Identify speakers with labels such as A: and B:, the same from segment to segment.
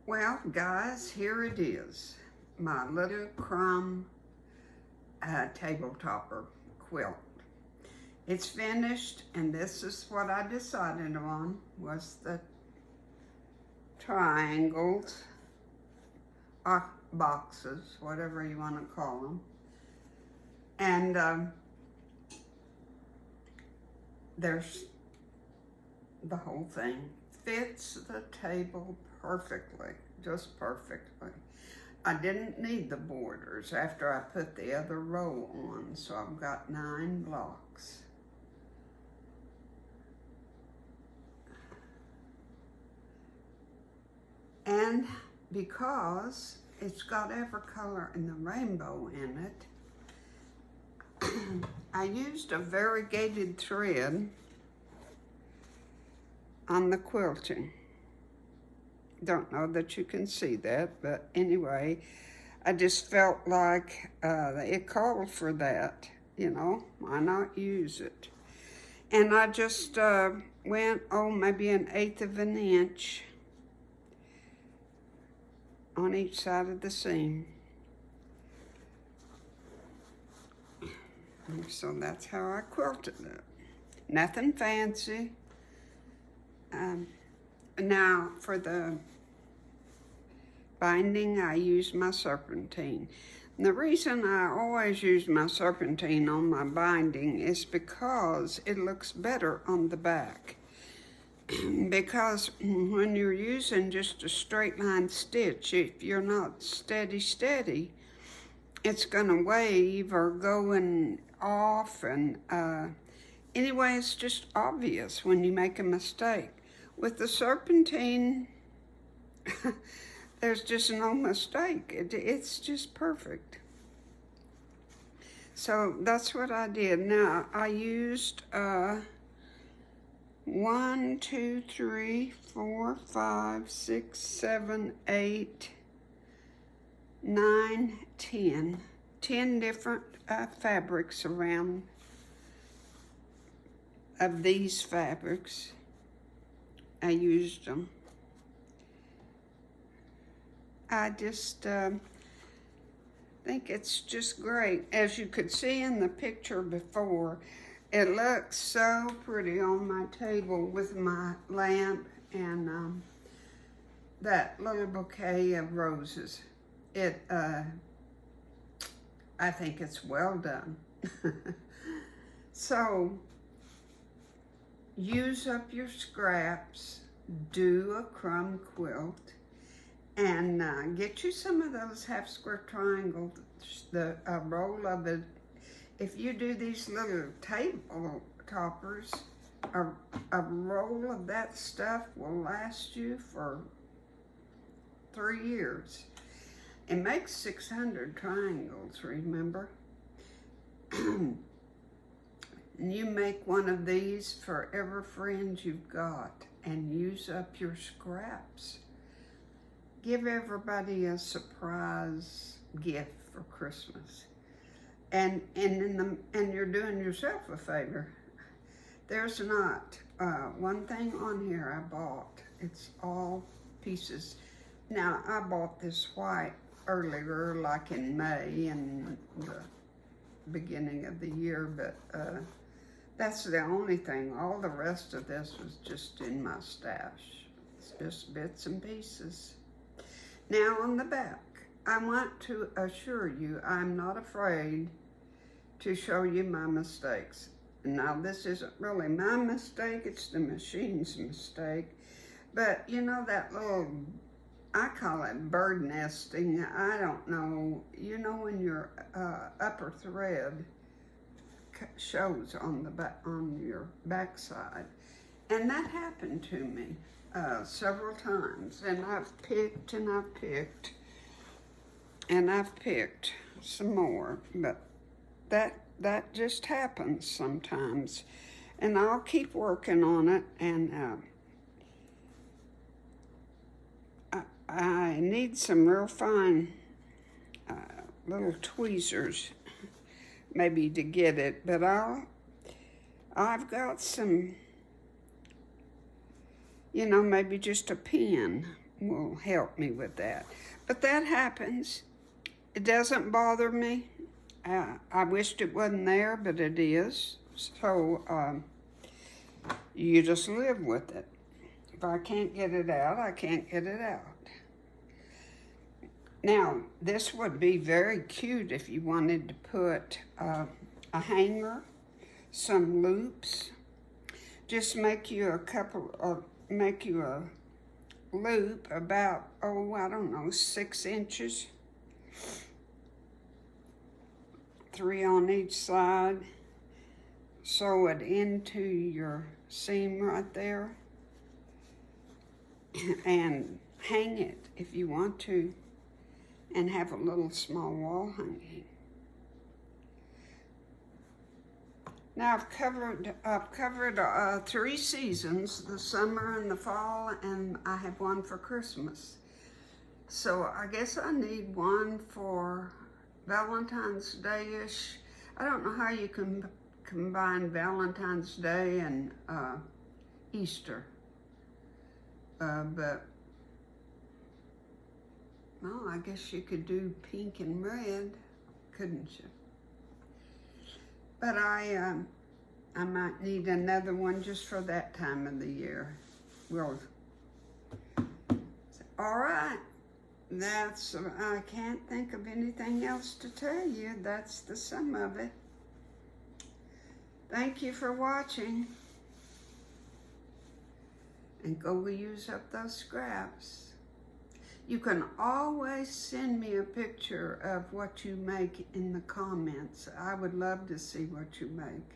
A: Well, guys, here it is. My little Crumb Table Topper quilt. It's finished, and this is what I decided on, was the triangles, boxes, whatever you want to call them. And there's the whole thing. Fits the table perfectly, just perfectly. I didn't need the borders after I put the other row on, so I've got 9 blocks. And because it's got every color in the rainbow in it, I used a variegated thread on the quilting. Don't know that you can see that, but anyway, I just felt like it called for that, you know, why not use it? And I just went, maybe 1/8 of an inch on each side of the seam. And so that's how I quilted it. Nothing fancy. Now for the binding, I use my serpentine. And the reason I always use my serpentine on my binding is because it looks better on the back. Because when you're using just a straight line stitch, if you're not steady, it's gonna wave or going off, and anyway, it's just obvious when you make a mistake. With the serpentine, there's just no mistake. It's just perfect. So that's what I did. Now, I used 1, 2, 3, 4, 5, 6, 7, 8, 9, 10 different fabrics around of these fabrics. I used them. I just think it's just great. As you could see in the picture before, it looks so pretty on my table with my lamp and that little bouquet of roses. I think it's well done. So, use up your scraps, do a crumb quilt, and get you some of those half square triangles, a roll of it. If you do these little table toppers, a roll of that stuff will last you for 3 years. It makes 600 triangles, remember? You make one of these for every friend you've got and use up your scraps. Give everybody a surprise gift for Christmas. And you're doing yourself a favor. There's not one thing on here I bought. It's all pieces. Now, I bought this white earlier, like in May and the beginning of the year, but that's the only thing. All the rest of this was just in my stash. It's just bits and pieces. Now on the back, I want to assure you I'm not afraid to show you my mistakes. Now this isn't really my mistake, it's the machine's mistake. But you know that little, I call it bird nesting. I don't know, you know when your upper thread shows on the back, on your backside, and that happened to me several times, and I've picked and I've picked and I've picked some more, but that just happens sometimes, and I'll keep working on it. And I need some real fine little tweezers maybe to get it, but I've got some, you know, maybe just a pen will help me with that. But that happens. It doesn't bother me. I wished it wasn't there, but it is. So you just live with it. If I can't get it out, I can't get it out. Now, this would be very cute if you wanted to put a hanger, some loops. Just make you a loop about, oh, I don't know, 6 inches. 3 on each side. Sew it into your seam right there. And hang it if you want to. And have a little small wall hanging. Now I've covered 3 seasons, the summer and the fall, and I have one for Christmas. So I guess I need one for Valentine's Day-ish. I don't know how you can combine Valentine's Day and Easter, but well, I guess you could do pink and red, couldn't you? But I might need another one just for that time of the year. Well, all right. I can't think of anything else to tell you. That's the sum of it. Thank you for watching. And go use up those scraps. You can always send me a picture of what you make in the comments. I would love to see what you make.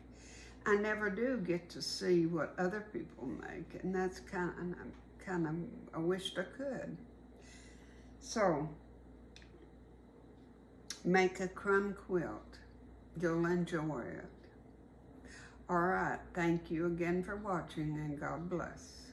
A: I never do get to see what other people make, and that's kind of, I wished I could. So, make a crumb quilt. You'll enjoy it. All right, thank you again for watching, and God bless.